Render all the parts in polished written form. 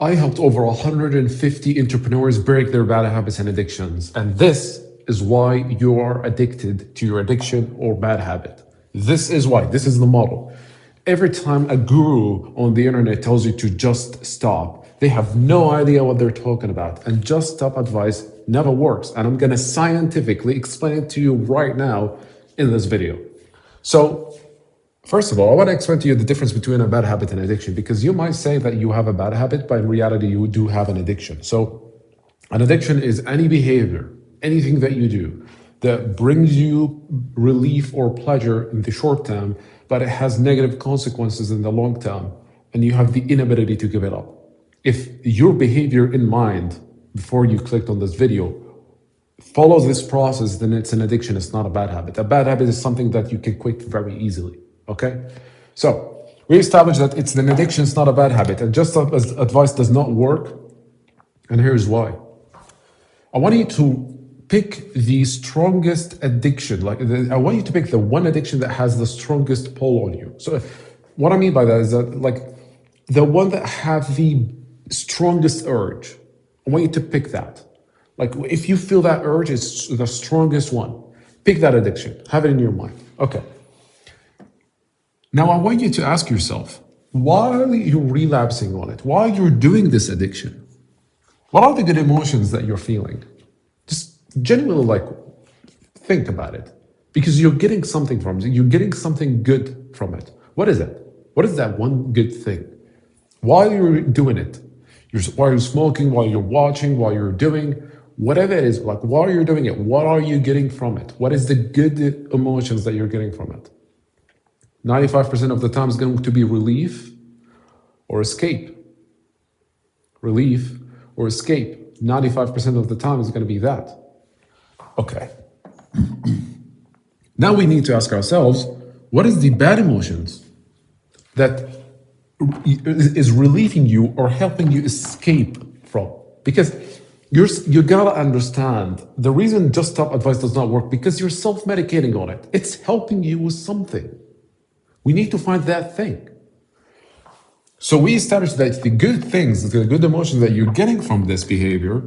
I helped over 150 entrepreneurs break their bad habits and addictions. And this is why you are addicted to your addiction or bad habit. This is why. This is the model. Every time a guru on the internet tells you to just stop, they have no idea what they're talking about. And just stop advice never works. And I'm going to scientifically explain it to you right now in this video. So, first of all, I want to explain to you the difference between a bad habit and addiction, because you might say that you have a bad habit, but in reality, you do have an addiction. So, an addiction is any behavior, anything that you do that brings you relief or pleasure in the short term, but it has negative consequences in the long term, and you have the inability to give it up. If your behavior in mind, before you clicked on this video, follows this process, then it's an addiction, it's not a bad habit. A bad habit is something that you can quit very easily. Okay, so we established that it's an addiction, it's not a bad habit, and just as advice does not work, and here's why. I want you to pick the strongest addiction. I want you to pick the one addiction that has the strongest pull on you. So, what I mean by that is that, the one that has the strongest urge. I want you to pick that. If you feel that urge is the strongest one, pick that addiction. Have it in your mind. Okay. Now, I want you to ask yourself, why are you relapsing on it? Why you're doing this addiction? What are the good emotions that you're feeling? Just genuinely, think about it. Because you're getting something from it. You're getting something good from it. What is it? What is that one good thing? While you're doing it, while you're smoking, while you're watching, while you're doing, whatever it is, while you're doing it, what are you getting from it? What is the good emotions that you're getting from it? 95% of the time is going to be relief or escape. Relief or escape. 95% of the time is going to be that. Okay. Now we need to ask ourselves, what is the bad emotions that is relieving you or helping you escape from? Because you gotta understand, the reason just stop advice does not work because you're self-medicating on it. It's helping you with something. We need to find that thing. So we established that the good things, the good emotions that you're getting from this behavior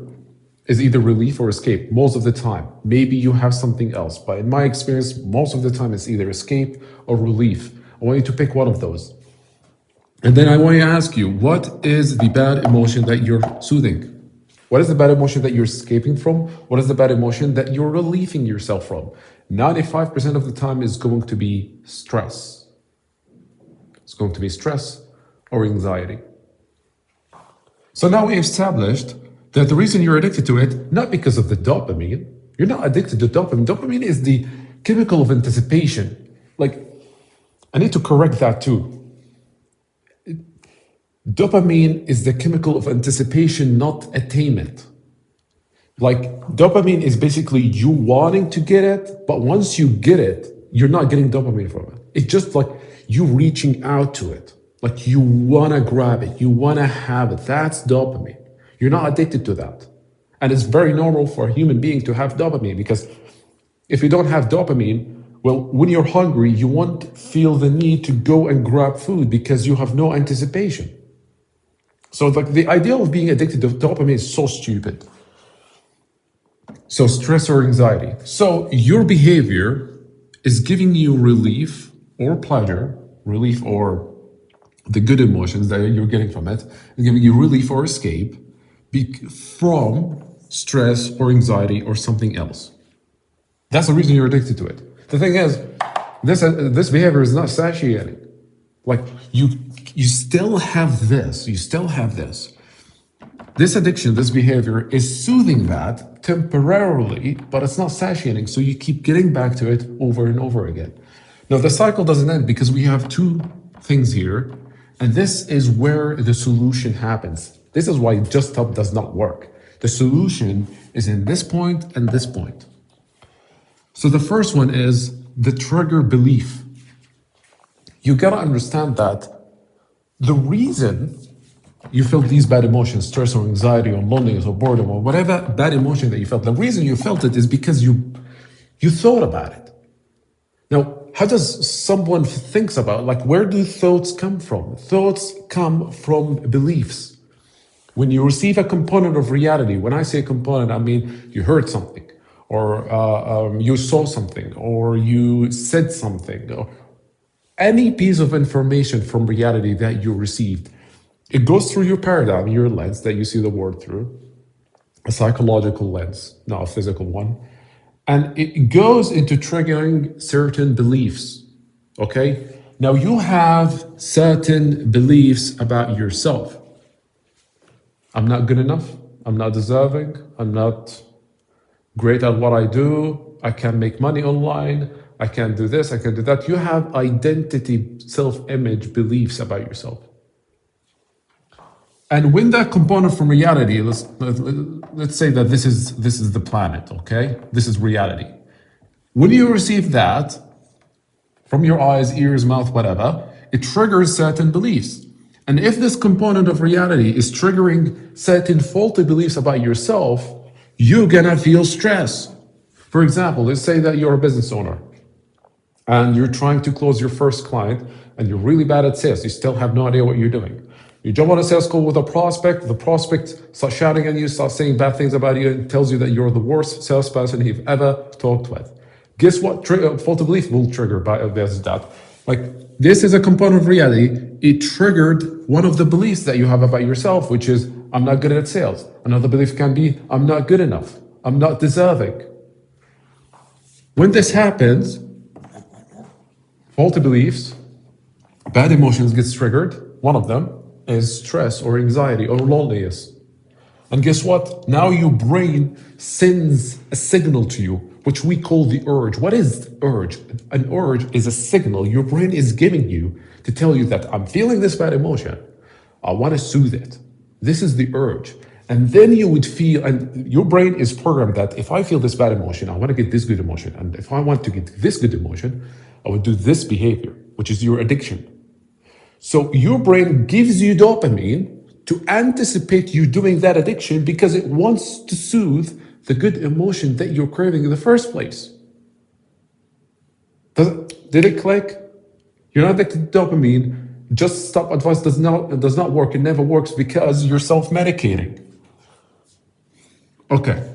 is either relief or escape most of the time. Maybe you have something else, but in my experience, most of the time it's either escape or relief. I want you to pick one of those. And then I want to ask you, what is the bad emotion that you're soothing? What is the bad emotion that you're escaping from? What is the bad emotion that you're relieving yourself from? 95% of the time is going to be stress. It's going to be stress or anxiety. So now we established that the reason you're addicted to it, not because of the dopamine. You're not addicted to dopamine. Dopamine is the chemical of anticipation. I need to correct that too. Dopamine is the chemical of anticipation, not attainment. Dopamine is basically you wanting to get it, but once you get it, you're not getting dopamine from it. It's just you reaching out to it. You want to grab it, you want to have it. That's dopamine. You're not addicted to that. And it's very normal for a human being to have dopamine, because if you don't have dopamine, well, when you're hungry, you won't feel the need to go and grab food because you have no anticipation. So the idea of being addicted to dopamine is so stupid. So stress or anxiety. So your behavior is giving you relief or pleasure, relief or the good emotions that you're getting from it, and giving you relief or escape from stress or anxiety or something else. That's the reason you're addicted to it. The thing is, this behavior is not satiating. You still have this. You still have this. This addiction, this behavior is soothing that temporarily, but it's not satiating. So you keep getting back to it over and over again. Now, the cycle doesn't end because we have two things here. And this is where the solution happens. This is why just stop does not work. The solution is in this point and this point. So the first one is the trigger belief. You gotta understand that the reason you felt these bad emotions, stress or anxiety or loneliness or boredom or whatever bad emotion that you felt, the reason you felt it is because you thought about it. Now, how does someone thinks about, where do thoughts come from? Thoughts come from beliefs. When you receive a component of reality, when I say component, I mean you heard something, or you saw something, or you said something, or any piece of information from reality that you received. It goes through your paradigm, your lens that you see the world through, a psychological lens, not a physical one. And it goes into triggering certain beliefs. Okay? Now you have certain beliefs about yourself. I'm not good enough. I'm not deserving. I'm not great at what I do. I can't make money online. I can't do this. I can't do that. You have identity, self-image beliefs about yourself. And when that component from reality, let's say that this is the planet, okay? This is reality. When you receive that from your eyes, ears, mouth, whatever, it triggers certain beliefs. And if this component of reality is triggering certain faulty beliefs about yourself, you're gonna feel stress. For example, let's say that you're a business owner and you're trying to close your first client and you're really bad at sales. You still have no idea what you're doing. You jump on a sales call with a prospect, the prospect starts shouting at you, starts saying bad things about you, and tells you that you're the worst salesperson you've ever talked with. Guess what faulty belief will trigger by that? Like, this is a component of reality. It triggered one of the beliefs that you have about yourself, which is, I'm not good at sales. Another belief can be, I'm not good enough. I'm not deserving. When this happens, faulty beliefs, bad emotions gets triggered. One of them is stress or anxiety or loneliness. And guess what? Now your brain sends a signal to you, which we call the urge. What is urge? An urge is a signal your brain is giving you to tell you that I'm feeling this bad emotion. I want to soothe it. This is the urge. And then you would feel, and your brain is programmed that if I feel this bad emotion, I want to get this good emotion. And if I want to get this good emotion, I would do this behavior, which is your addiction. So your brain gives you dopamine to anticipate you doing that addiction because it wants to soothe the good emotion that you're craving in the first place. Did it click? You're not addicted to dopamine. Just stop advice does not work. It never works because you're self-medicating. Okay.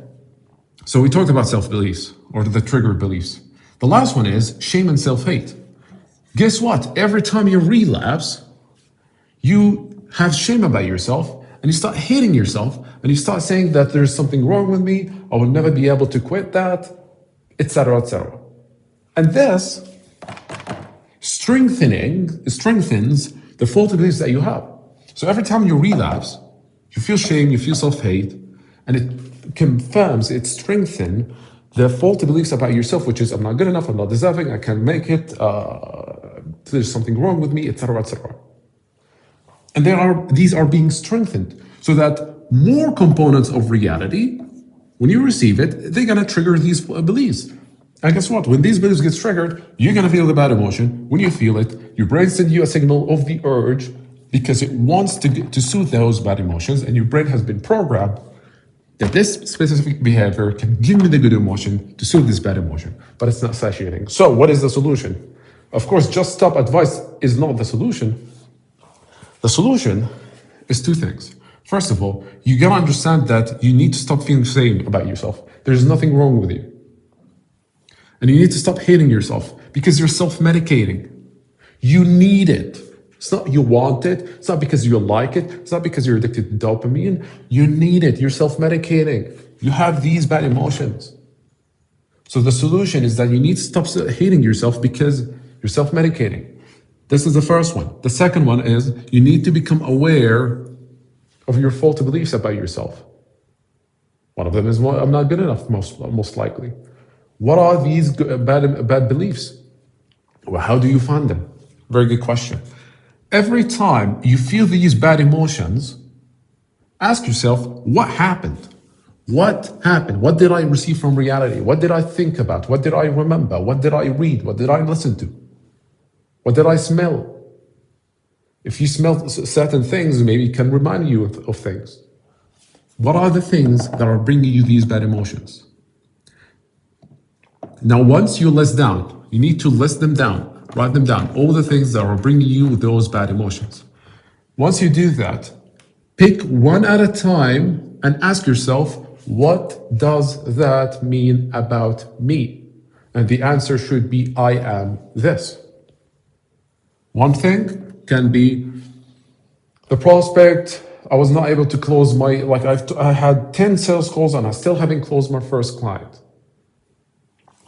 So we talked about self-beliefs or the trigger beliefs. The last one is shame and self-hate. Guess what? Every time you relapse, you have shame about yourself and you start hating yourself and you start saying that there's something wrong with me, I will never be able to quit that, etc., etc. And this strengthens the faulty beliefs that you have. So every time you relapse, you feel shame, you feel self-hate, and it confirms, it strengthens the faulty beliefs about yourself, which is I'm not good enough, I'm not deserving, I can't make it, there's something wrong with me, etc., etc. And these are being strengthened so that more components of reality, when you receive it, they're gonna trigger these beliefs. And guess what? When these beliefs get triggered, you're gonna feel the bad emotion. When you feel it, your brain sends you a signal of the urge because it wants to soothe those bad emotions, and your brain has been programmed that this specific behavior can give me the good emotion to soothe this bad emotion, but it's not satiating. So what is the solution? Of course, just stop advice is not the solution. The solution is two things. First of all, you gotta understand that you need to stop feeling shame about yourself. There's nothing wrong with you. And you need to stop hating yourself because you're self-medicating. You need it. It's not you want it. It's not because you like it. It's not because you're addicted to dopamine. You need it. You're self-medicating. You have these bad emotions. So the solution is that you need to stop hating yourself because you're self-medicating. This is the first one. The second one is you need to become aware of your faulty beliefs about yourself. One of them is, well, I'm not good enough, most likely. What are these bad beliefs? Well, how do you find them? Very good question. Every time you feel these bad emotions, ask yourself, what happened? What happened? What did I receive from reality? What did I think about? What did I remember? What did I read? What did I listen to? What did I smell? If you smell certain things, maybe it can remind you of things. What are the things that are bringing you these bad emotions? Now, once you list down, you need to list them down, write them down, all the things that are bringing you those bad emotions. Once you do that, Pick one at a time and ask yourself, what does that mean about me? And the answer should be, I am this. One thing can be the prospect, I was not able to close my, I had 10 sales calls and I still haven't closed my first client.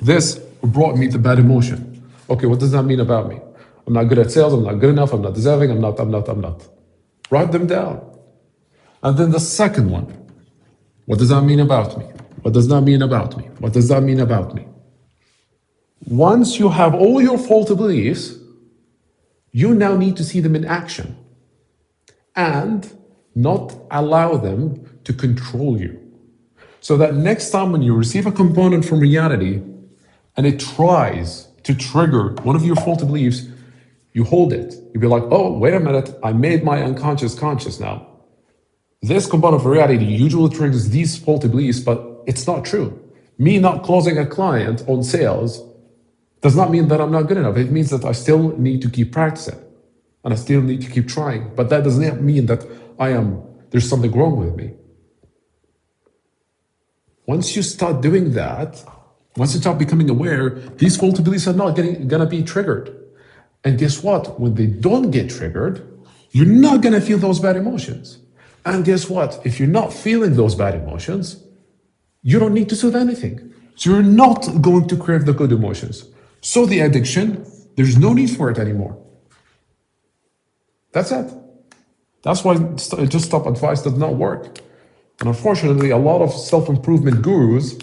This brought me the bad emotion. Okay, what does that mean about me? I'm not good at sales, I'm not good enough, I'm not deserving, I'm not. Write them down. And then the second one, what does that mean about me? What does that mean about me? What does that mean about me? Once you have all your faulty beliefs, you now need to see them in action and not allow them to control you. So that next time when you receive a component from reality and it tries to trigger one of your faulty beliefs, you hold it. You'll be like, oh, wait a minute, I made my unconscious conscious now. This component of reality usually triggers these faulty beliefs, but it's not true. Me not closing a client on sales does not mean that I'm not good enough. It means that I still need to keep practicing and I still need to keep trying. But that does not mean that there's something wrong with me. Once you start doing that, once you start becoming aware, these faulty beliefs are not gonna be triggered. And guess what? When they don't get triggered, you're not gonna feel those bad emotions. And guess what? If you're not feeling those bad emotions, you don't need to soothe anything. So you're not going to crave the good emotions. So the addiction, there's no need for it anymore. That's it. That's why just stop advice does not work. And unfortunately, a lot of self-improvement gurus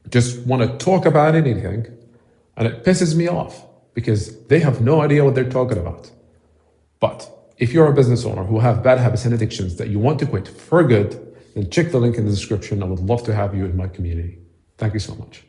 just want to talk about anything, and it pisses me off because they have no idea what they're talking about. But if you're a business owner who have bad habits and addictions that you want to quit for good, then check the link in the description. I would love to have you in my community. Thank you so much.